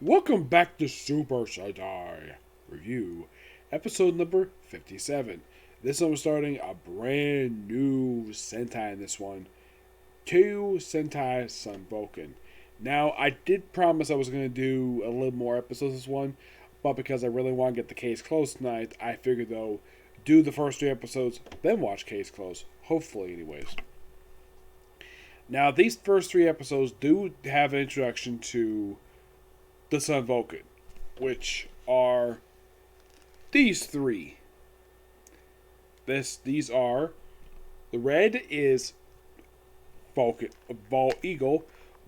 Welcome back to Super Sentai Review, episode number 57. This one, we're starting a brand new Sentai in this one. Taiyo Sentai Sun Vulcan. Now, I did promise I was going to do a little more episodes this one, but because I really want to get the case closed tonight, I figured though, do the first three episodes, then watch case close. Hopefully, anyways. Now, these first three episodes do have an introduction to the Sun Vulcan, which are these three. These are the red is Vulcan, Ball Eagle,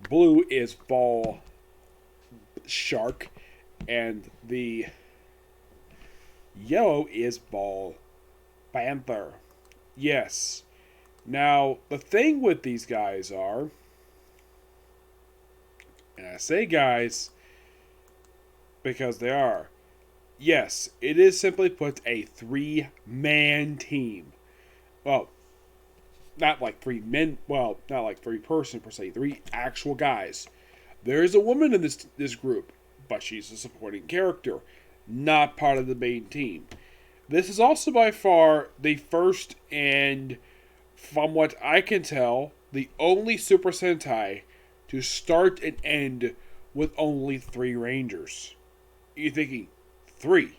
blue is Ball Shark, and the yellow is Ball Panther. Yes. Now, the thing with these guys are, and I say guys because they are, yes, it is simply put a three-man team. Well, not like three men, well, not like three-person per se, three actual guys. There is a woman in this group, but she's a supporting character, not part of the main team. This is also by far the first and, from what I can tell, the only Super Sentai to start and end with only three Rangers. You're thinking, three?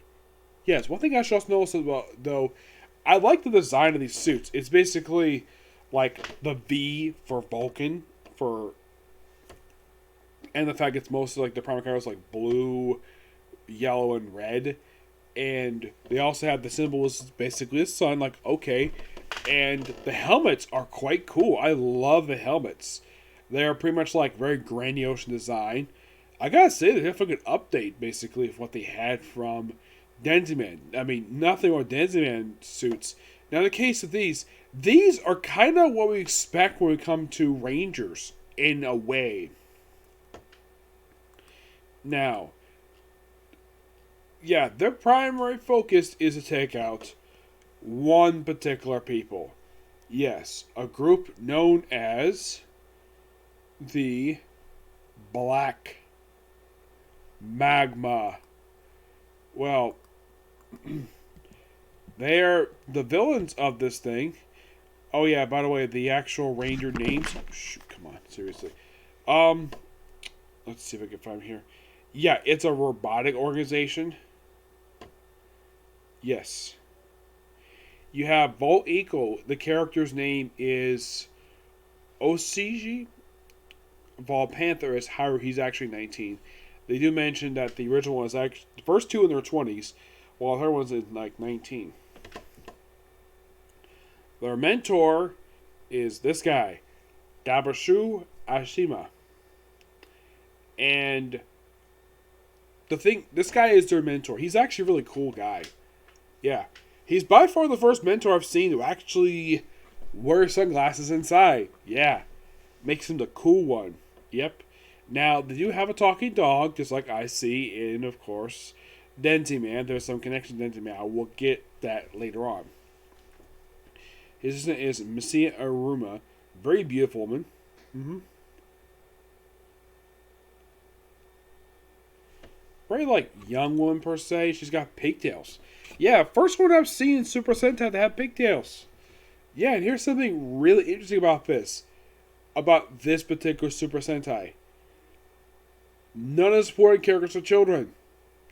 Yes, one thing I should also notice about, though, I like the design of these suits. It's basically like the V for Vulcan, and the fact it's mostly like the primary colors like blue, yellow, and red. And they also have the symbol is basically a sun, like, okay. And the helmets are quite cool. I love the helmets. They're pretty much like very grandiose in design. I gotta say, they have a good update, basically, of what they had from Denziman. I mean, nothing more Denziman suits. Now, in the case of these are kind of what we expect when we come to Rangers, in a way. Now, yeah, their primary focus is to take out one particular people. Yes, a group known as the Black Magma. Well, they are the villains of this thing. Oh yeah, by the way, the actual Ranger names. Shoot, come on, seriously. Let's see if I can find them here. Yeah, it's a robotic organization. Yes. You have Volt Eco. The character's name is Osiji. Vol Panther is Haru. He's actually 19. They do mention that the original one is actually the first two in their 20s, while the third one's in like 19. Their mentor is this guy, Dabashu Ashima. And this guy is their mentor. He's actually a really cool guy. Yeah. He's by far the first mentor I've seen who actually wears sunglasses inside. Yeah. Makes him the cool one. Yep. Now, they do have a talking dog, just like I see in, of course, Denziman. There's some connection to Denziman. I will get that later on. His name is Misia Aruma. Very beautiful woman. Mm-hmm. Very, like, young woman, per se. She's got pigtails. Yeah, first one I've seen in Super Sentai to have pigtails. Yeah, and here's something really interesting about this. About this particular Super Sentai. None of the supporting characters are children.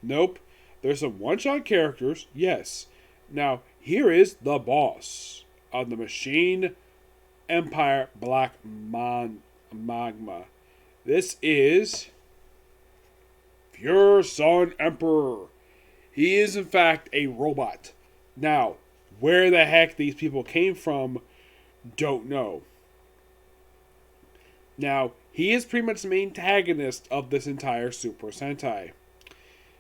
Nope. There's some one-shot characters, yes. Now, here is the boss of the Machine Empire Black Magma. This is Pure Sun Emperor. He is, in fact, a robot. Now, where the heck these people came from, don't know. Now, he is pretty much the main antagonist of this entire Super Sentai.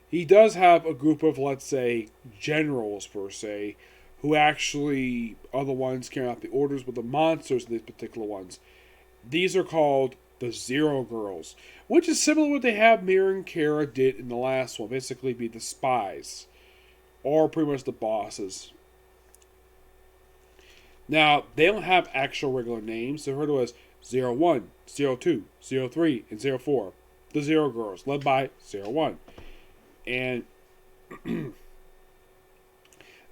He does have a group of, let's say, generals, per se, who actually are the ones carrying out the orders with the monsters in these particular ones. These are called the Zero Girls, which is similar to what they have Mira and Kara did in the last one. Basically be the spies, or pretty much the bosses. Now, they don't have actual regular names. They're referred to as 01, 02, 03, and 04. the Zero Girls, led by Zero One. And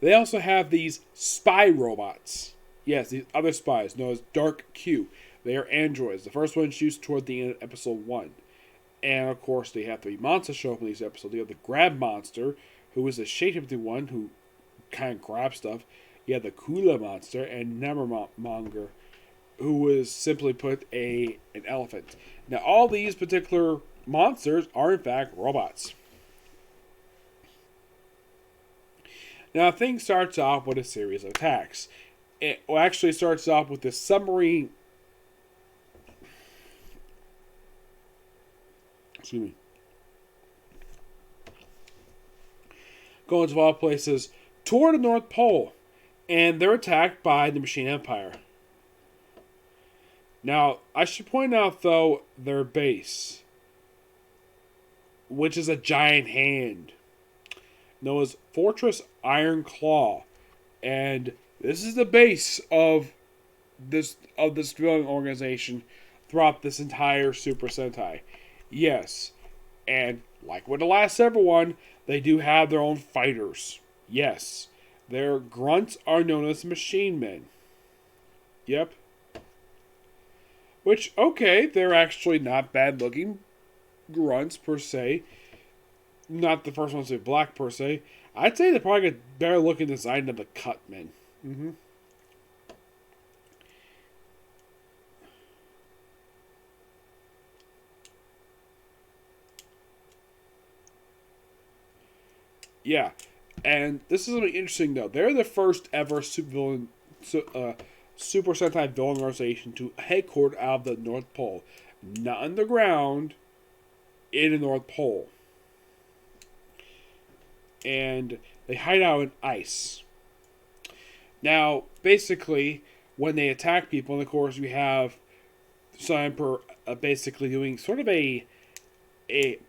they also have these spy robots. Yes, these other spies, known as Dark Q. They are androids. The first one is used toward the end of episode 1. And, of course, they have 3 monsters show up in these episodes. You have the Grab Monster, who is a shape-shifting one who kind of grabs stuff. You have the Kula Monster and Nevermonger, who is simply put an elephant. Now, all these particular monsters are, in fact, robots. Now, things starts off with a series of attacks. It actually starts off with the submarine. Excuse me. Going to all places toward the North Pole, and they're attacked by the Machine Empire. Now, I should point out, though, their base, which is a giant hand, known as Fortress Iron Claw, and this is the base of this drilling organization throughout this entire Super Sentai. Yes, and like with the last several one, they do have their own fighters. Yes, their grunts are known as machine men. Yep. Which, okay, they're actually not bad looking grunts per se. Not the first ones to be black per se. I'd say they probably get better looking design than the cut men. Mm-hmm. Yeah, and this is really interesting though. They're the first ever Super Sentai villain organization to headquarter out of the North Pole, not underground, in the North Pole, and they hide out in ice. Now, basically, when they attack people, and of course we have Sun Emperor basically doing sort of a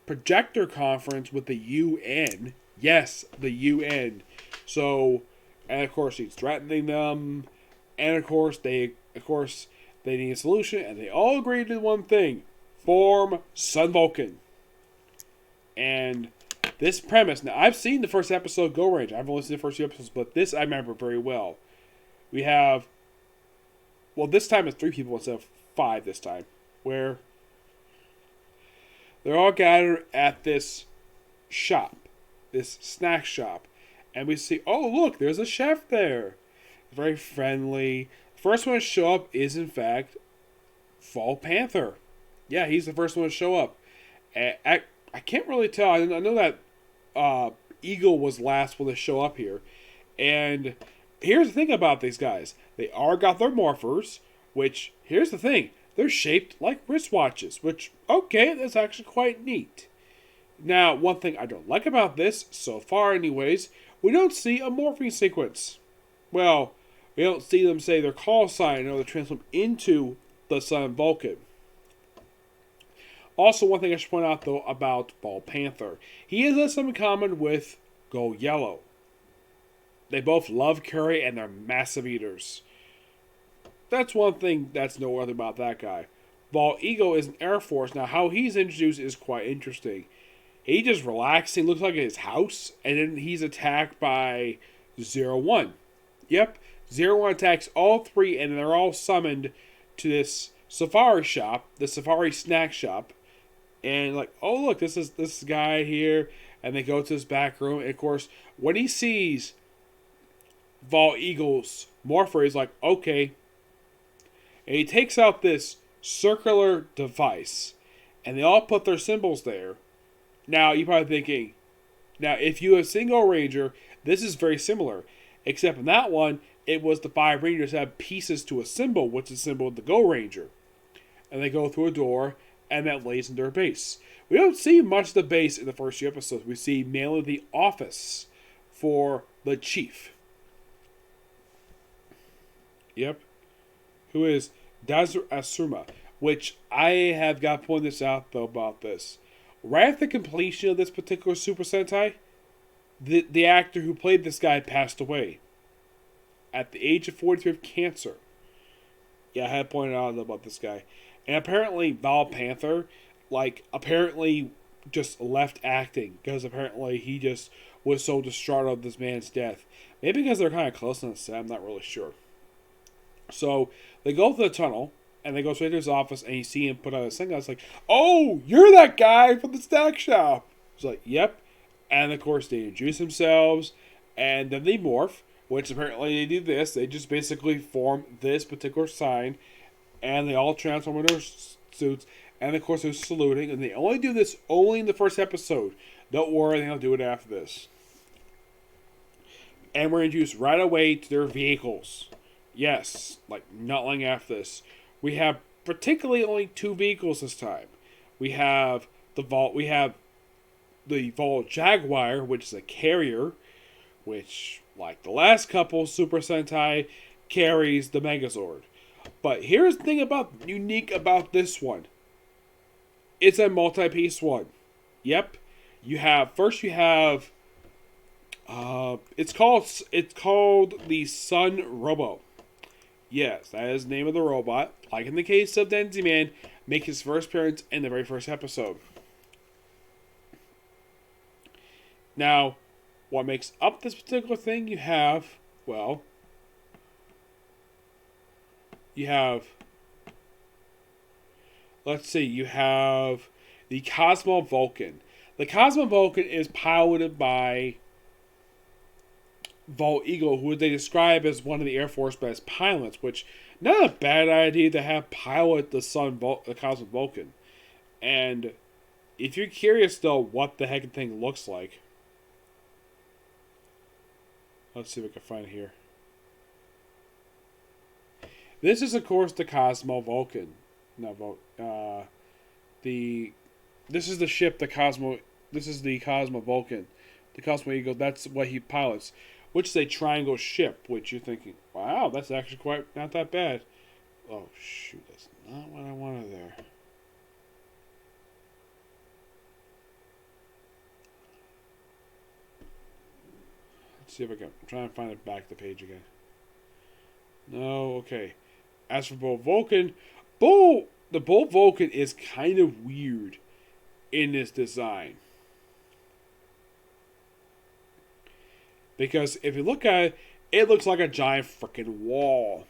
projector conference with the UN. Yes, the UN. So, and of course he's threatening them, and of course they need a solution, and they all agree to one thing: form Sun Vulcan. And this premise. Now, I've seen the first episode Go Range. I've only seen the first 2 episodes, but this I remember very well. We have, well, this time it's 3 people instead of 5 this time, where they're all gathered at this shop, this snack shop, and we see, oh, look, there's a chef there. Very friendly. The first one to show up is, in fact, Fall Panther. Yeah, he's the first one to show up. I can't really tell. I know that Eagle was last one to show up here. And here's the thing about these guys. They are got their morphers, which, here's the thing. They're shaped like wristwatches, which, okay, that's actually quite neat. Now, one thing I don't like about this, so far anyways, we don't see a morphing sequence. Well, we don't see them say their call sign or they transform into the Sun Vulcan. Also, one thing I should point out, though, about Ball Panther. He has something in common with Go Yellow. They both love curry and they're massive eaters. That's one thing that's noteworthy about that guy. Ball Eagle is an Air Force. Now, how he's introduced is quite interesting. He just relaxing, looks like his house, and then he's attacked by 01. Yep, 01 attacks all 3, and they're all summoned to this safari shop, the safari snack shop. And like, oh look, this guy here, and they go to this back room. And of course, when he sees Vol Eagle's morpher, he's like, okay. And he takes out this circular device, and they all put their symbols there. Now you're probably thinking, now if you have Single Ranger, this is very similar, except in that one, it was the 5 Rangers that have pieces to a symbol, which is the symbol of the Go Ranger, and they go through a door. And that lays in their base. We don't see much of the base in the first 2 episodes. We see mainly the office for the chief. Yep. Who is Dazu Asuma. Which I have got to point this out, though, about this. Right after the completion of this particular Super Sentai, the actor who played this guy passed away. At the age of 43 of cancer. Yeah, I had pointed out about this guy. And apparently, Val Panther, like apparently just left acting because apparently he just was so distraught of this man's death. Maybe because they're kind of close on the set, I'm not really sure. So they go through the tunnel and they go straight to his office and you see him put on his sunglasses like, "Oh, you're that guy from the snack shop." He's like, "Yep." And of course they introduce themselves and then they morph, which apparently they do this. They just basically form this particular sign and they all transform into their suits. And of course they're saluting and they only do this only in the first episode. Don't worry, they'll do it after this. And we're introduced right away to their vehicles. Yes, like not long after this. We have particularly only two vehicles this time. We have the Vault Jaguar, which is a carrier, which, like the last couple, Super Sentai carries the Megazord. But here's the thing unique about this one. It's a multi-piece one. Yep. You have it's called the Sun Robo. Yes, that is the name of the robot. Like in the case of Denzi Man, make his first appearance in the very first episode. Now, what makes up this particular thing? You have the Cosmo Vulcan. The Cosmo Vulcan is piloted by Vault Eagle, who they describe as one of the Air Force best pilots, which not a bad idea to have pilot the Cosmo Vulcan. And if you're curious though what the heck the thing looks like, let's see if I can find it here. This is of course the Cosmo Vulcan. This is the ship, this is the Cosmo Vulcan. The Cosmo Eagle, that's what he pilots. Which is a triangle ship, which you're thinking, wow, that's actually quite not that bad. Oh, shoot, that's not what I wanted there. Let's see if I can. I'm trying to find it back the page again. No, okay. As for Bull Vulcan, the Bull Vulcan is kind of weird in this design. Because if you look at it, it looks like a giant freaking wall.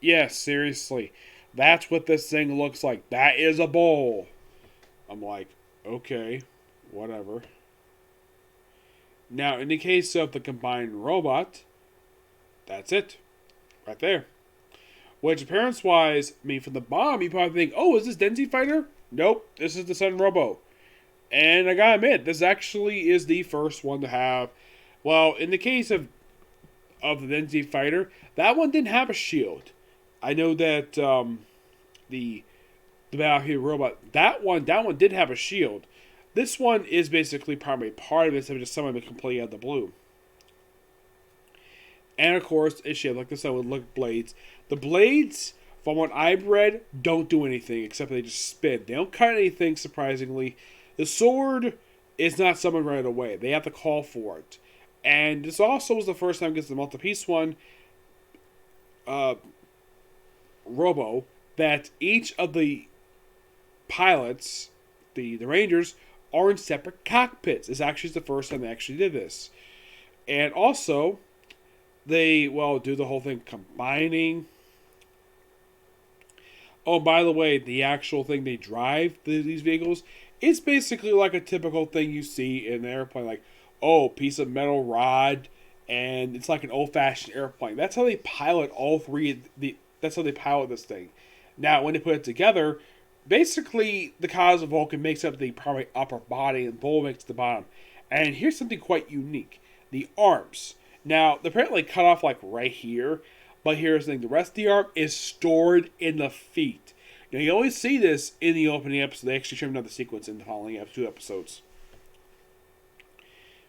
Yes, seriously. That's what this thing looks like. That is a bowl. I'm like, okay, whatever. Now, in the case of the combined robot, that's it. Right there. Which, appearance-wise, I mean, from the bomb, you probably think, oh, is this Denzi Fighter? Nope, this is the Sun Robo. And I gotta admit, this actually is the first one to have. Well, in the case of the Denzi Fighter, that one didn't have a shield. I know that the Battlefield robot, that one did have a shield. This one is basically probably part of it, so just someone completely out of the blue. And of course, a shield like this one would look blades. The blades, from what I've read, don't do anything except they just spin. They don't cut anything, surprisingly. The sword is not summoned right away. They have to call for it. And this also was the first time against the multi-piece one, Robo, that each of the pilots, the Rangers, are in separate cockpits. It's actually the first time they actually did this. And also, they, do the whole thing combining. Oh, by the way, the actual thing they drive, these vehicles, it's basically like a typical thing you see in an airplane, like, piece of metal rod, and it's like an old-fashioned airplane. That's how they pilot all three. That's how they pilot this thing. Now, when they put it together, basically the Cosmo Vulcan makes up the probably upper body, and Bull makes the bottom. And here's something quite unique: the arms. Now, they're apparently cut off like right here, but here's the thing: the rest of the arm is stored in the feet. Now, you always see this in the opening episode. They actually trimmed out the sequence in the following 2 episodes.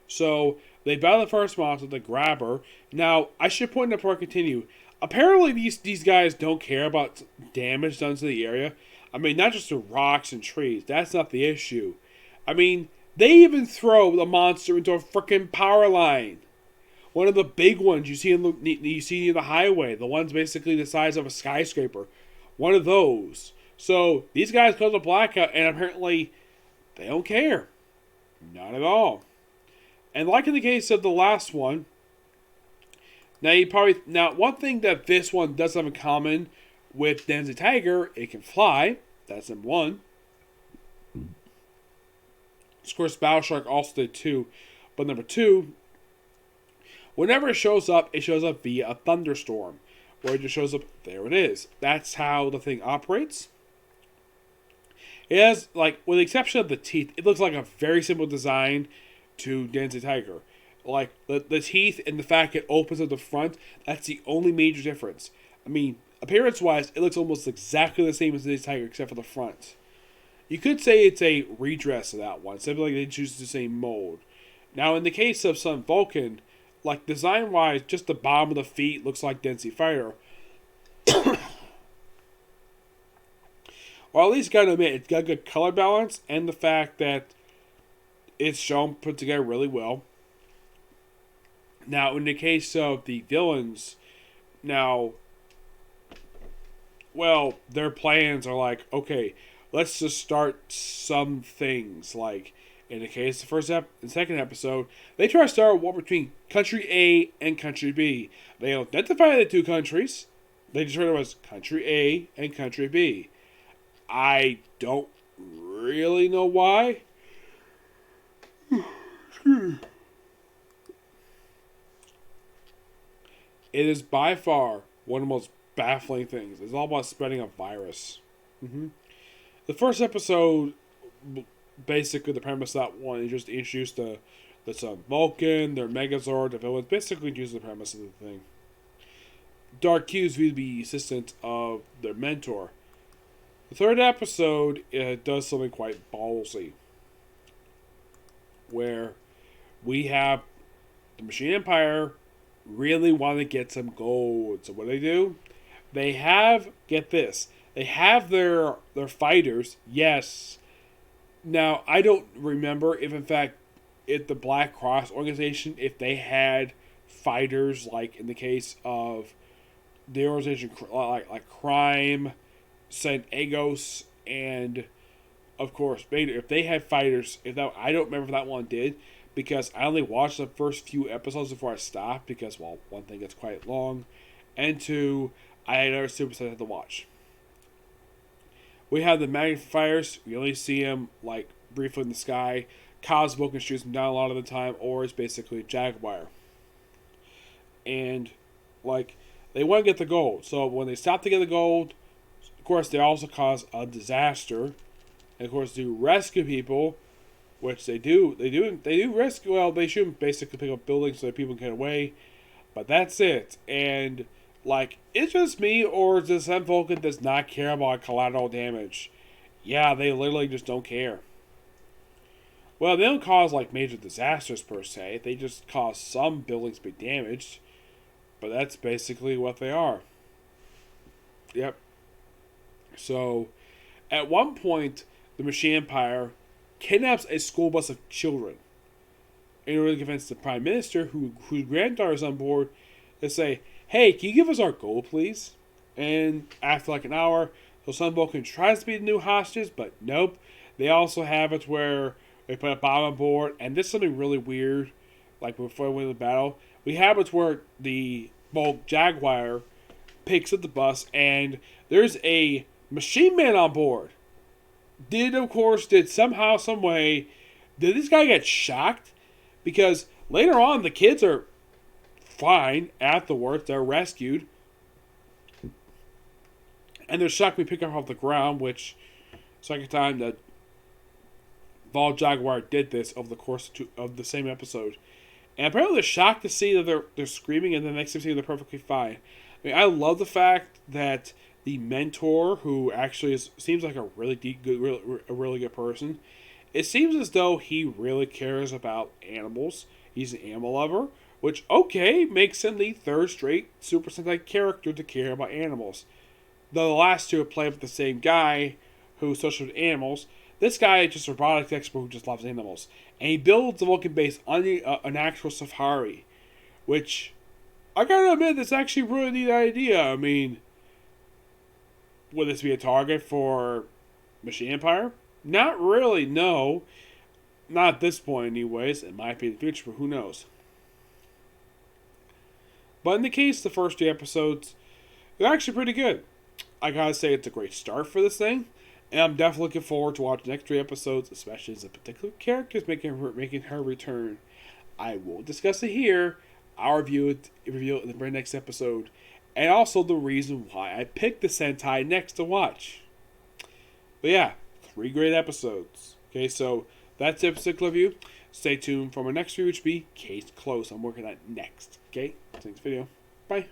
So, they battle the first monster, the Grabber. Now, I should point out before I continue, apparently these guys don't care about damage done to the area. I mean, not just the rocks and trees. That's not the issue. I mean, they even throw the monster into a freaking power line. One of the big ones you see near the highway. The ones basically the size of a skyscraper. One of those. So these guys go to blackout, and apparently they don't care. Not at all. And like in the case of the last one, now one thing that this one does have in common with Densei Tiger, it can fly. That's number one. Of course, Battle Shark also did too. But number two, whenever it shows up via a thunderstorm. Where it just shows up, there it is. That's how the thing operates. It has, like, with the exception of the teeth, it looks like a very simple design to Densei Tiger. Like, the teeth and the fact it opens at the front, that's the only major difference. I mean, appearance-wise, it looks almost exactly the same as Densei Tiger, except for the front. You could say it's a redress of that one, simply like they choose the same mold. Now, in the case of Sun Vulcan, like, design-wise, just the bottom of the feet looks like Densei Fighter. Or at least gotta admit, it's got good color balance, and the fact that it's shown put together really well. Now, in the case of the villains, now, well, their plans are like, okay, let's just start some things. Like, in the case of the first and second episode, they try to start a war between Country A and Country B. They identify the two countries. They just refer to as Country A and Country B. I don't really know why. It is by far one of the most baffling things. It's all about spreading a virus. The first episode, basically the premise of that one is just to introduce the Sun Vulcan, their Megazord, the villains, basically introduce the premise of the thing. Dark Q's view to be the assistant of their mentor. The third episode, it does something quite ballsy. Where we have the Machine Empire really want to get some gold. So what do? They have, get this, they have their fighters, yes. Now, I don't remember if in fact, if the Black Cross organization, if they had fighters, like in the case of the organization, like Crime, Saint Agos, and of course Vader, if they had fighters, I don't remember if that one did, because I only watched the first few episodes before I stopped, because, well, one thing, it's quite long, and two, I had other Super Sentai to watch. We have the magnifiers. We only see him, like, briefly in the sky. Cosmo can shoot him down a lot of the time, or it's basically a Jaguar. And, like, they want to get the gold. So when they stop to get the gold, of course, they also cause a disaster. And, of course, to rescue people, which they do rescue. Well, they should basically pick up buildings so that people can get away. But that's it. And, like, it's just me, or the Sun Vulcan does not care about collateral damage. Yeah, they literally just don't care. Well, they don't cause, like, major disasters per se. They just cause some buildings to be damaged. But that's basically what they are. Yep. So, at one point, the Machine Empire kidnaps a school bus of children in order to convince the Prime Minister, whose granddaughter is on board, to say, hey, can you give us our gold, please? And after like an hour, the Sun Vulcan tries to be the new hostages, but nope. They also have it where they put a bomb on board, and this is something really weird, like before we win the battle. We have it where the Jaguar picks up the bus, and there's a machine man on board. Did somehow, some way, did this guy get shocked? Because later on, the kids are fine afterwards. They're rescued. And they're shocked we pick up off the ground, which, second time that Vol Jaguar did this over the course of the same episode. And apparently they're shocked to see that they're screaming, and the next thing they're perfectly fine. I mean, I love the fact that the mentor, who actually seems like a really good person, it seems as though he really cares about animals. He's an animal lover, which, okay, makes him the third straight Super Sentai character to care about animals. Though the last two are played with the same guy who's social with animals. This guy is just a robotics expert who just loves animals. And he builds the Vulcan base on an actual safari, which, I gotta admit, that's actually a really neat idea. I mean, Would this be a target for Machine Empire? Not really, no. Not at this point, anyways. It might be in the future, but who knows? But in the case of the first 2 episodes, they're actually pretty good. I gotta say, it's a great start for this thing. And I'm definitely looking forward to watching the next 3 episodes, especially as a particular character is making her return. I will discuss it here. I'll review it in the very next episode. And also the reason why I picked the Sentai next to watch. But yeah, 3 great episodes. Okay, so that's the episode review. Stay tuned for my next review, which will be Case Close. I'm working on it next. Okay, next video. Bye.